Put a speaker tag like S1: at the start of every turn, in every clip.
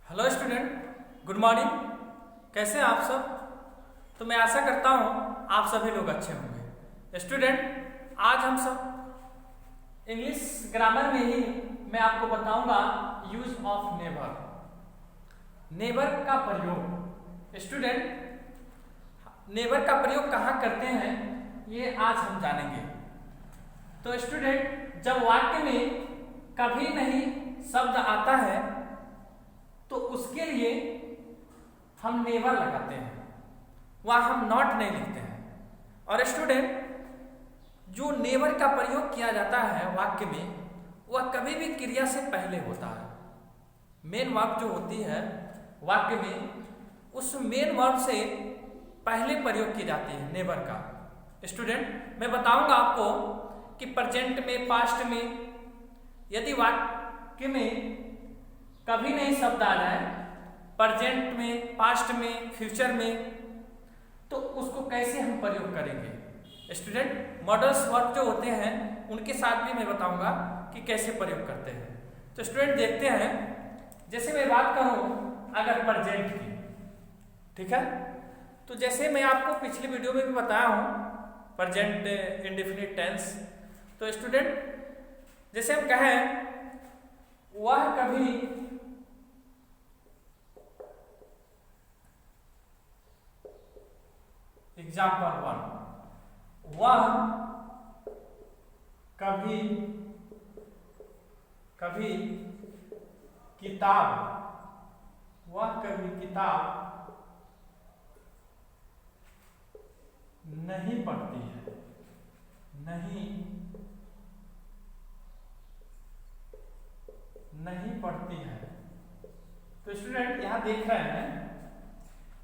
S1: Hello student, good morning. कैसे हैं आप सब? तो मैं आशा करता हूँ आप सभी लोग अच्छे होंगे। स्टूडेंट, आज हम सब इंग्लिश ग्रामर में ही मैं आपको बताऊंगा यूज ऑफ नेवर। नेवर का प्रयोग। स्टूडेंट, नेवर का प्रयोग कहाँ करते हैं ये आज हम जानेंगे। तो स्टूडेंट, जब वाक्य में कभी नहीं शब्द आता है तो उसके लिए हम नेवर लगाते हैं, वह हम नॉट नहीं लिखते हैं। और स्टूडेंट, जो नेवर का प्रयोग किया जाता है वाक्य में, वह कभी भी क्रिया से पहले होता है। मेन वर्ब जो होती है वाक्य में, उस मेन वर्ब से पहले प्रयोग की जाती है नेवर का। स्टूडेंट, मैं बताऊंगा आपको कि प्रेजेंट में, पास्ट में यदि वाक्य में कभी नहीं शब्द आ जाए, प्रेजेंट में, पास्ट में, फ्यूचर में, तो उसको कैसे हम प्रयोग करेंगे। स्टूडेंट, मॉडल्स वर्ब जो होते हैं उनके साथ भी मैं बताऊंगा कि कैसे प्रयोग करते हैं। तो स्टूडेंट देखते हैं, जैसे मैं बात करूं अगर प्रेजेंट की, ठीक है, तो जैसे मैं आपको पिछली वीडियो में भी बताया हूं प्रेजेंट इंडेफिनिट टेंस। तो स्टूडेंट, जैसे हम कहें वह कभी एग्जाम्पल 1, वह कभी कभी किताब, वह कभी किताब नहीं पढ़ती है, नहीं पढ़ती है। तो स्टूडेंट, यहां देख रहे हैं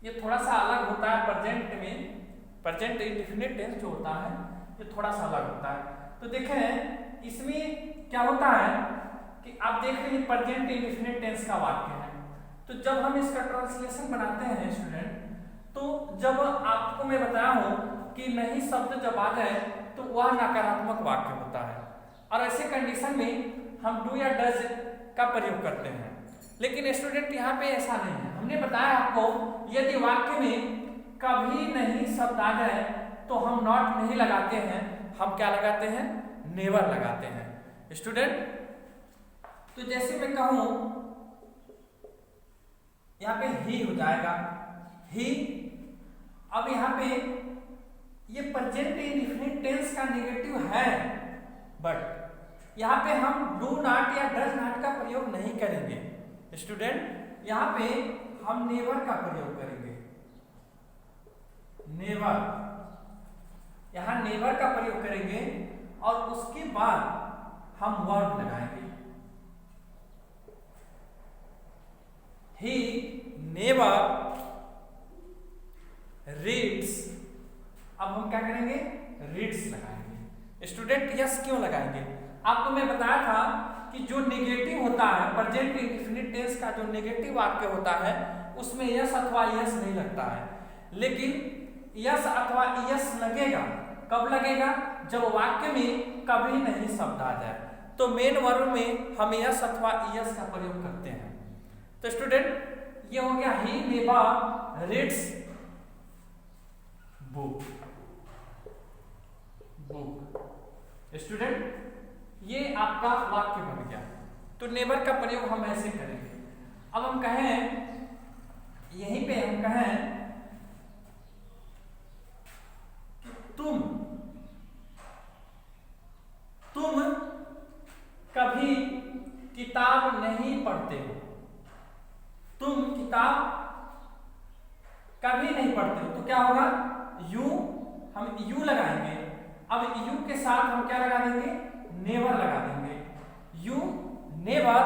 S1: ये थोड़ा सा अलग होता है प्रेजेंट में। प्रेजेंट इंडेफिनिट टेंस जो होता है ये थोड़ा सा अलग होता है। तो देखें इसमें क्या होता है कि आप देख रहे हैं प्रेजेंट इंडेफिनिट टेंस का वाक्य है। तो जब हम इसका ट्रांसलेशन बनाते हैं स्टूडेंट, तो जब आपको मैं बताया हूं कि नहीं शब्द जब आ जाए तो वह नकारात्मक वाक्य होता है, और ऐसे कंडीशन में हम डू या डज का प्रयोग करते हैं। लेकिन स्टूडेंट यहाँ पे ऐसा नहीं है। हमने बताया आपको यदि वाक्य में कभी नहीं शब्द आ जाए तो हम नॉट नहीं लगाते हैं, हम क्या लगाते हैं, नेवर लगाते हैं। स्टूडेंट, तो जैसे मैं कहूं यहाँ पे ही हो जाएगा, ही। अब यहाँ पे ये प्रेजेंट इंडेफिनिट टेंस का नेगेटिव है, बट यहाँ पे हम डू नॉट या डज नॉट का प्रयोग नहीं करेंगे। स्टूडेंट, यहाँ पे हम नेवर का प्रयोग करेंगे। नेवर, यहां नेवर का प्रयोग करेंगे और उसके बाद हम वर्ब लगाएंगे। He never reads. अब हम क्या करेंगे, रीड्स लगाएंगे। स्टूडेंट, यस क्यों लगाएंगे? आपको मैं बताया था कि जो नेगेटिव होता है प्रेजेंट इंडेफिनिट टेंस का, जो नेगेटिव वाक्य होता है उसमें यस अथवा यस नहीं लगता है। लेकिन यस अथवा यस लगेगा, कब लगेगा, जब वाक्य में कभी नहीं शब्द आ जाए। तो मेन वर्ब में हम यस अथवा यस का प्रयोग करते हैं। तो स्टूडेंट, ये हो गया he never reads book. Student, ये आपका वाक्य बन गया। तो नेवर का प्रयोग हम ऐसे करेंगे। अब हम कहें, यहीं पे हम कहें तुम कभी किताब नहीं पढ़ते हो। तुम किताब कभी नहीं पढ़ते हो, तो क्या होगा, यू, हम यू लगाएंगे। अब यू के साथ हम क्या लगा देंगे, नेवर लगा देंगे। You never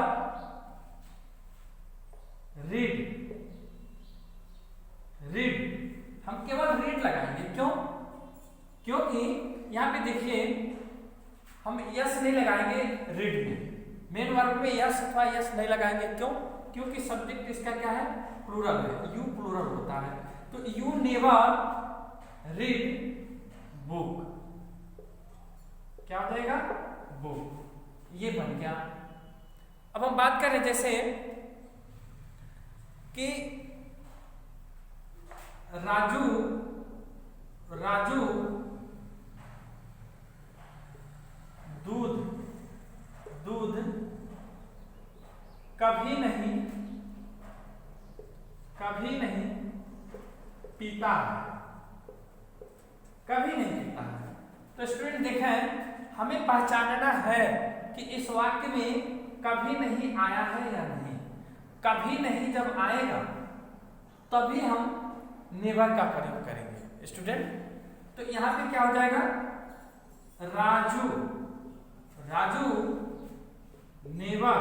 S1: read. हम केवल रीड लगाएंगे। क्यों? क्योंकि यहां पे देखिए हम यस नहीं लगाएंगे रीड में। मेन वर्ब में यस अथवा यस नहीं लगाएंगे। क्यों? क्योंकि सब्जेक्ट इसका क्या है, प्लूरल है, यू प्लूरल होता है। तो यू नेवर रीड बुक, क्या हो जाएगा, बुक। ये बन गया। अब हम बात करें जैसे कि राजू दूध कभी नहीं पीता है। तो स्टूडेंट देखें, हमें पहचानना है कि इस वाक्य में कभी नहीं आया है या नहीं। कभी नहीं जब आएगा तभी हम नेवर का प्रयोग करेंगे स्टूडेंट। तो यहां पे क्या हो जाएगा, राजू नेवर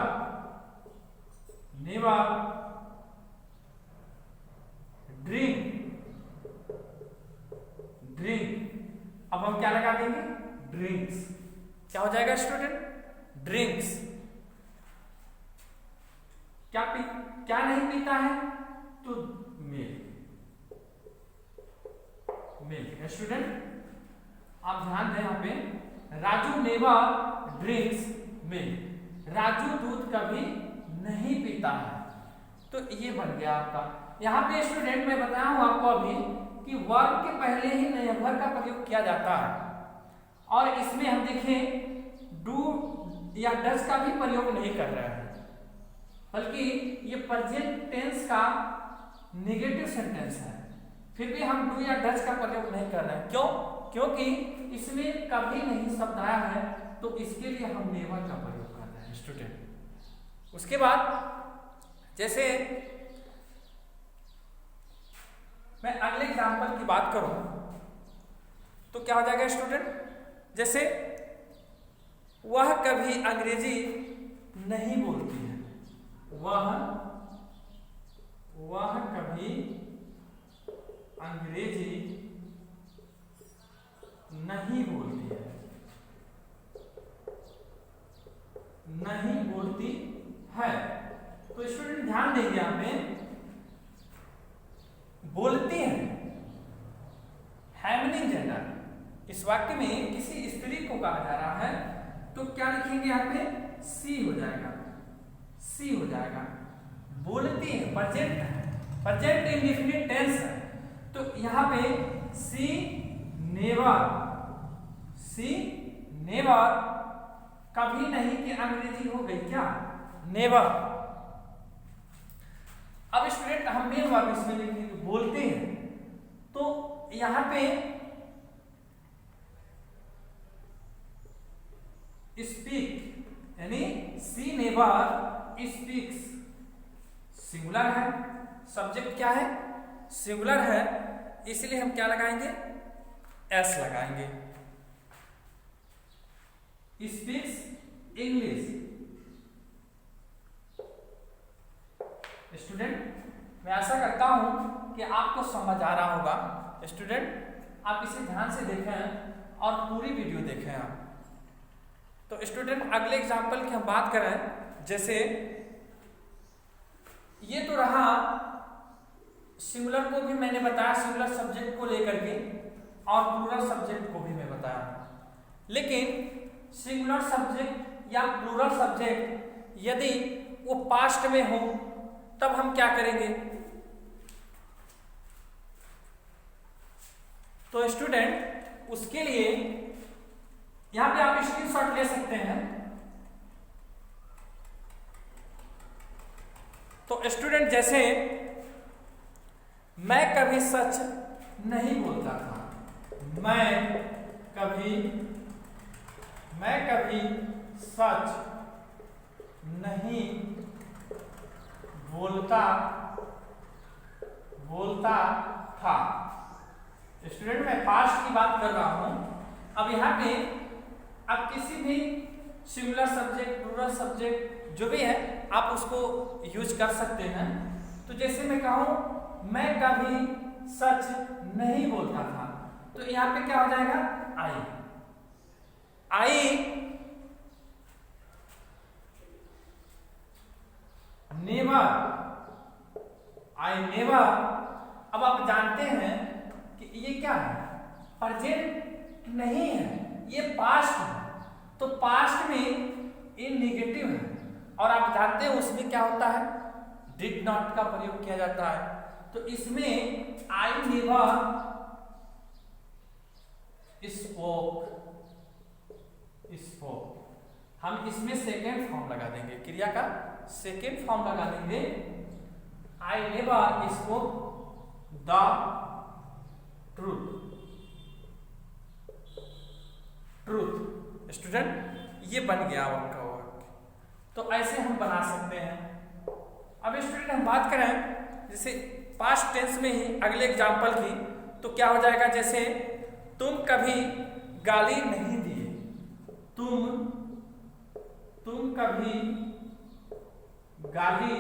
S1: ड्रिंक। अब हम क्या लगा देंगे, ड्रिंक्स। क्या हो जाएगा स्टूडेंट, ड्रिंक्स। क्या नहीं पीता है, तो मिल्क स्टूडेंट। आप ध्यान दें, यहाँ पे Raju never drinks milk. Raju दूध कभी नहीं पीता है। तो ये बन गया आपका। यहाँ पे स्टूडेंट मैं बताया हूं आपको अभी कि वर्ब के पहले ही नेवर का प्रयोग किया जाता है, और इसमें हम देखें डू या डज का भी प्रयोग नहीं कर रहे हैं, बल्कि ये प्रेजेंट टेंस का नेगेटिव सेंटेंस है। फिर भी हम डू या डज का प्रयोग नहीं कर रहे हैं। क्यों? क्योंकि इसमें कभी नहीं शब्द आया है, तो इसके लिए हम नेवर का प्रयोग कर रहे हैं स्टूडेंट। उसके बाद जैसे मैं अगले एग्जाम्पल की बात करूं तो क्या हो जाएगा स्टूडेंट, जैसे वह कभी अंग्रेजी नहीं बोलती है। वह कभी अंग्रेजी नहीं बोलती है। तो स्टूडेंट ध्यान देंगे, यहाँ पे बोलती है फेमिनिन जेंडर। इस वाक्य में किसी स्त्री को कहा जा रहा है, तो क्या लिखेंगे यहाँ पे, सी हो जाएगा। बोलती है प्रेजेंट इंडेफिनिट टेंस है, तो यहाँ पे सी नेवर कभी नहीं कि अंग्रेजी हो गई क्या, नेवर। अब स्टूडेंट हम मेन वर्ब इसमें लिखेंगे, तो बोलते हैं, तो यहां पे स्पीक यानी सी नेवर स्पीक्स सिंगुलर है, सब्जेक्ट क्या है, सिंगुलर है, इसलिए हम क्या लगाएंगे, एस लगाएंगे। Speaks English. स्टूडेंट मैं आशा करता हूं कि आपको समझ आ रहा होगा। स्टूडेंट आप इसे ध्यान से देखें और पूरी वीडियो देखें आप। तो स्टूडेंट अगले एग्जाम्पल की हम बात करें, जैसे ये तो रहा सिंगुलर को भी मैंने बताया, सिंगुलर सब्जेक्ट को लेकर के, और प्लूरल सब्जेक्ट को भी मैं बताया। लेकिन सिंगुलर सब्जेक्ट या प्लूरल सब्जेक्ट यदि वो पास्ट में हो तब हम क्या करेंगे, तो स्टूडेंट उसके लिए यहां पे आप स्क्रीनशॉट ले सकते हैं। तो स्टूडेंट जैसे मैं कभी सच नहीं बोलता था, मैं कभी सच नहीं बोलता था। स्टूडेंट मैं पास्ट की बात कर रहा हूं। अब यहाँ पे आप किसी भी सिंगुलर सब्जेक्ट, प्लूरल सब्जेक्ट जो भी है आप उसको यूज कर सकते हैं। तो जैसे मैं कहूं मैं कभी सच नहीं बोलता था, तो यहाँ पे क्या हो जाएगा, आई नेवर। अब आप जानते हैं कि ये क्या है, प्रेजेंट नहीं है, ये पास्ट है। तो पास्ट में इन नेगेटिव है, और आप जानते हैं उसमें क्या होता है, डिड नॉट का प्रयोग किया जाता है। तो इसमें आई नेवर स्पोक, हम इसमें सेकेंड फॉर्म लगा देंगे, क्रिया का सेकेंड फॉर्म लगा देंगे। I never spoke the truth. Student ये बन गया आपका वाक्य। तो ऐसे हम बना सकते हैं। अब स्टूडेंट हम बात करें जैसे पास्ट टेंस में ही अगले एग्जाम्पल की, तो क्या हो जाएगा, जैसे तुम कभी गाली नहीं दिए, तुम कभी गाली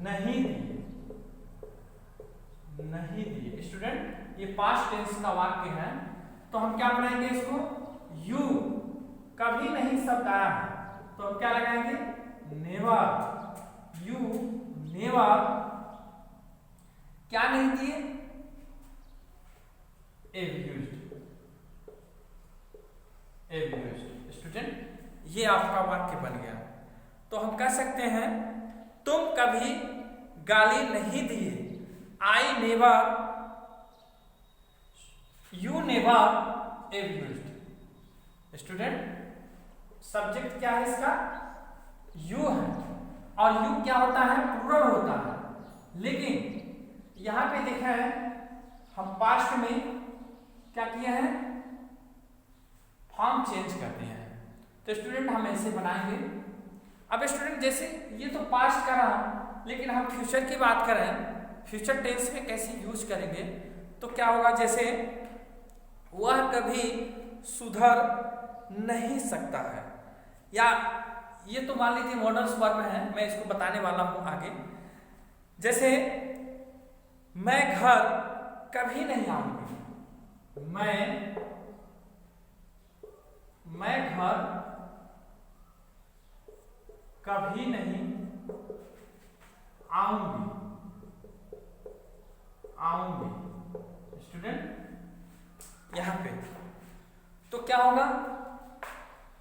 S1: नहीं दिए। स्टूडेंट ये पास्ट टेंस का वाक्य है, तो हम क्या बनाएंगे इसको, यू कभी नहीं शब्द आया है तो हम क्या लगाएंगे, नेवर। यू नेवर क्या नहीं दिए, एब्यूज्ड। स्टूडेंट ये आपका वाक्य बन गया। तो हम कह सकते हैं तुम कभी गाली नहीं दिए, I never, you never abused. Student subject क्या है इसका, यू है, और यू क्या होता है, प्लूरल होता है। लेकिन यहां पे देखा है हम पास्ट में क्या किए हैं, फॉर्म चेंज करते हैं। तो स्टूडेंट हम ऐसे बनाएंगे। अब स्टूडेंट जैसे ये तो पास्ट का रहा, लेकिन हम फ्यूचर की बात करें, फ्यूचर टेंस में कैसे यूज करेंगे, तो क्या होगा, जैसे वह कभी सुधर नहीं सकता है, या ये तो मान लीजिए मॉडल्स वर्ब है, मैं इसको बताने वाला हूं आगे। जैसे मैं घर कभी नहीं आऊंगी, मैं घर कभी नहीं आऊंगी। स्टूडेंट यहां पे तो क्या होगा,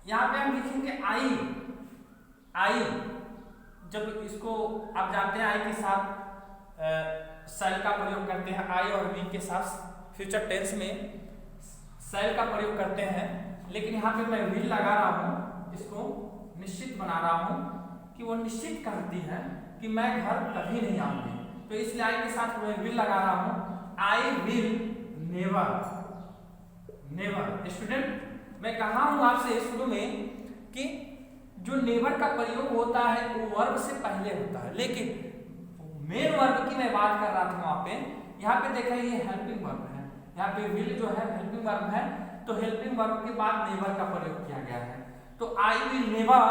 S1: यहां पे हम लिखेंगे आई। जब इसको आप जानते हैं आई के साथ सेल का प्रयोग करते हैं, आई और विल के साथ फ्यूचर टेंस में सेल का प्रयोग करते हैं, लेकिन यहाँ पे मैं विल लगा रहा हूँ, इसको निश्चित बना रहा हूँ कि वो निश्चित करती है कि मैं घर कभी नहीं आऊंगी। तो इसलिए आई के साथ मैं विल लगा रहा हूँ, आई विल नेवर। स्टूडेंट मैं कहा हूँ आपसे शुरू में कि जो नेवर का प्रयोग होता है वो वर्ब से पहले होता है, लेकिन मेन वर्ब की मैं बात कर रहा था वहां पे। यहाँ पे देखें ये हेल्पिंग वर्ब है, यहाँ पे विल जो है हेल्पिंग वर्ब है, तो हेल्पिंग वर्ब के बाद नेवर का प्रयोग किया गया है। तो I will never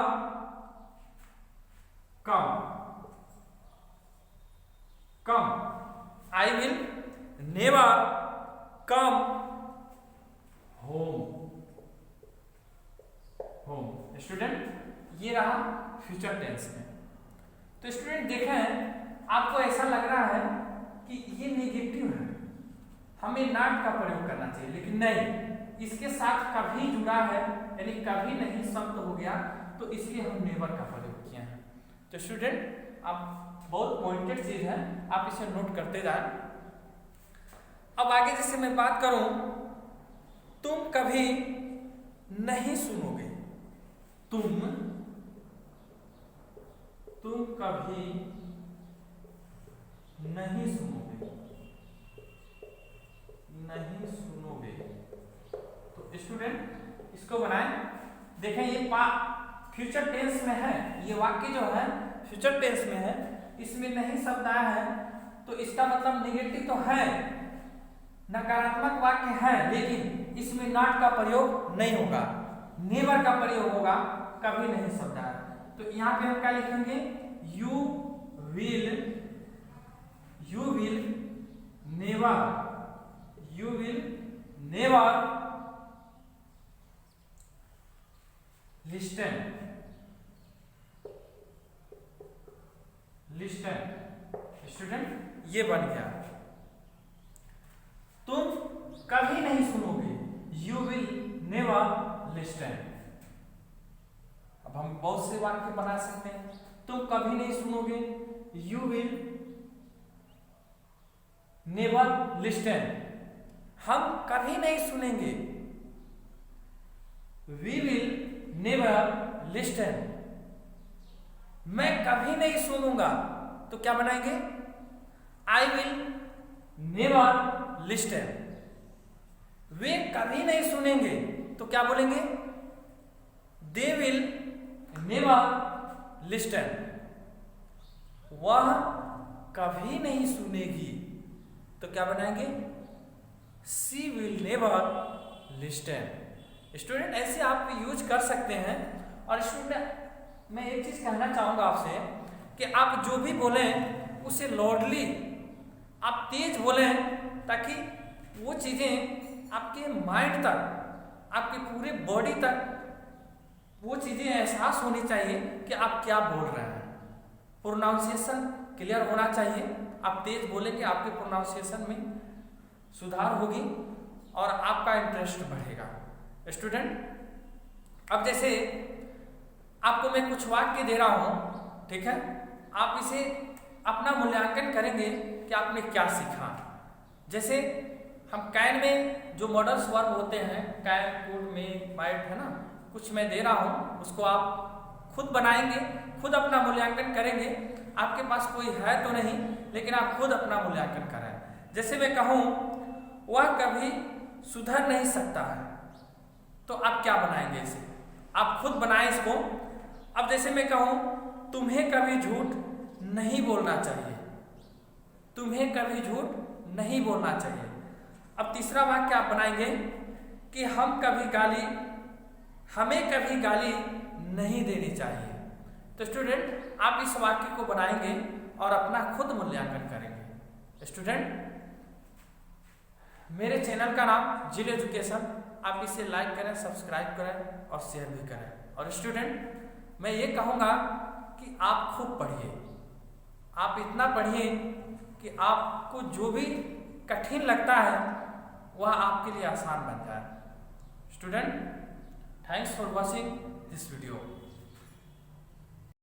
S1: come, I will never come home. Student ये रहा फ्यूचर टेंस में। तो स्टूडेंट देखें आपको ऐसा लग रहा है कि ये नेगेटिव है, हमें नॉट का प्रयोग करना चाहिए, लेकिन नहीं, इसके साथ कभी जुड़ा है, यानी कभी नहीं शब्द हो गया, तो इसलिए हम नेवर का प्रयोग किए हैं। तो स्टूडेंट आप बहुत पॉइंटेड चीज है, आप इसे नोट करते जाएं। अब आगे जैसे मैं बात करूं, तुम कभी नहीं सुनोगे, तुम कभी नहीं सुनोगे। तो स्टूडेंट इसको बनाएं। देखें ये फ्यूचर टेंस में है, ये वाक्य जो है फ्यूचर टेंस में है, इसमें नहीं शब्द आया है, तो इसका मतलब निगेटिव तो है, नकारात्मक वाक्य है, लेकिन इसमें नॉट का प्रयोग नहीं होगा, नेवर का प्रयोग होगा, कभी नहीं शब्द आया। तो यहाँ पे हम क्या लिखेंगे, you will never listen. Student ये बन गया, तुम कभी नहीं सुनोगे, यू विल नेवर लिस्टन। हम बहुत से वाक्य बना सकते हैं। तुम कभी नहीं सुनोगे, यू विल नेवर लिस्टन, हम कभी नहीं सुनेंगे, वी विल नेवर लिस्टन, मैं कभी नहीं सुनूंगा, तो क्या बनाएंगे, आई विल नेवर लिस्टन, वे कभी नहीं सुनेंगे, तो क्या बोलेंगे, दे विल नेवर लिस्टन, वह कभी नहीं सुनेगी, तो क्या बनाएंगे, सी विल नेवर लिस्टन। स्टूडेंट ऐसे आप यूज कर सकते हैं। और स्टूडेंट मैं एक चीज कहना चाहूंगा आपसे कि आप जो भी बोलें उसे लाउडली आप तेज बोलें, ताकि वो चीजें आपके माइंड तक, आपके पूरे बॉडी तक वो चीजें एहसास होनी चाहिए कि आप क्या बोल रहे हैं। प्रोनाउंसिएशन क्लियर होना चाहिए। आप तेज बोलेंगे, आपके प्रोनाउंसिएशन में सुधार होगी और आपका इंटरेस्ट बढ़ेगा। स्टूडेंट अब जैसे आपको मैं कुछ वाक्य दे रहा हूं, ठीक है, आप इसे अपना मूल्यांकन करेंगे कि आपने क्या सीखा। जैसे हम कैन में जो मॉडल्स वर्ब होते हैं, कैन, कुड, मे, माइट, है ना, कुछ मैं दे रहा हूं, उसको आप खुद बनाएंगे, खुद अपना मूल्यांकन करेंगे। आपके पास कोई है तो नहीं, लेकिन आप खुद अपना मूल्यांकन करें। जैसे मैं कहूं वह कभी सुधर नहीं सकता है, तो आप क्या बनाएंगे इसे, आप खुद बनाएं इसको। अब जैसे मैं कहूं तुम्हें कभी झूठ नहीं बोलना चाहिए, तुम्हें कभी झूठ नहीं बोलना चाहिए। अब तीसरा वाक्य आप बनाएंगे कि हमें कभी गाली नहीं देनी चाहिए। तो स्टूडेंट आप इस वाक्य को बनाएंगे और अपना खुद मूल्यांकन करेंगे। स्टूडेंट मेरे चैनल का नाम जिल एजुकेशन, आप इसे लाइक करें, सब्सक्राइब करें और शेयर भी करें। और स्टूडेंट मैं ये कहूँगा कि आप खूब पढ़िए, आप इतना पढ़िए कि आपको जो भी कठिन लगता है वह आपके लिए आसान बन जाए। Student thanks for watching this video.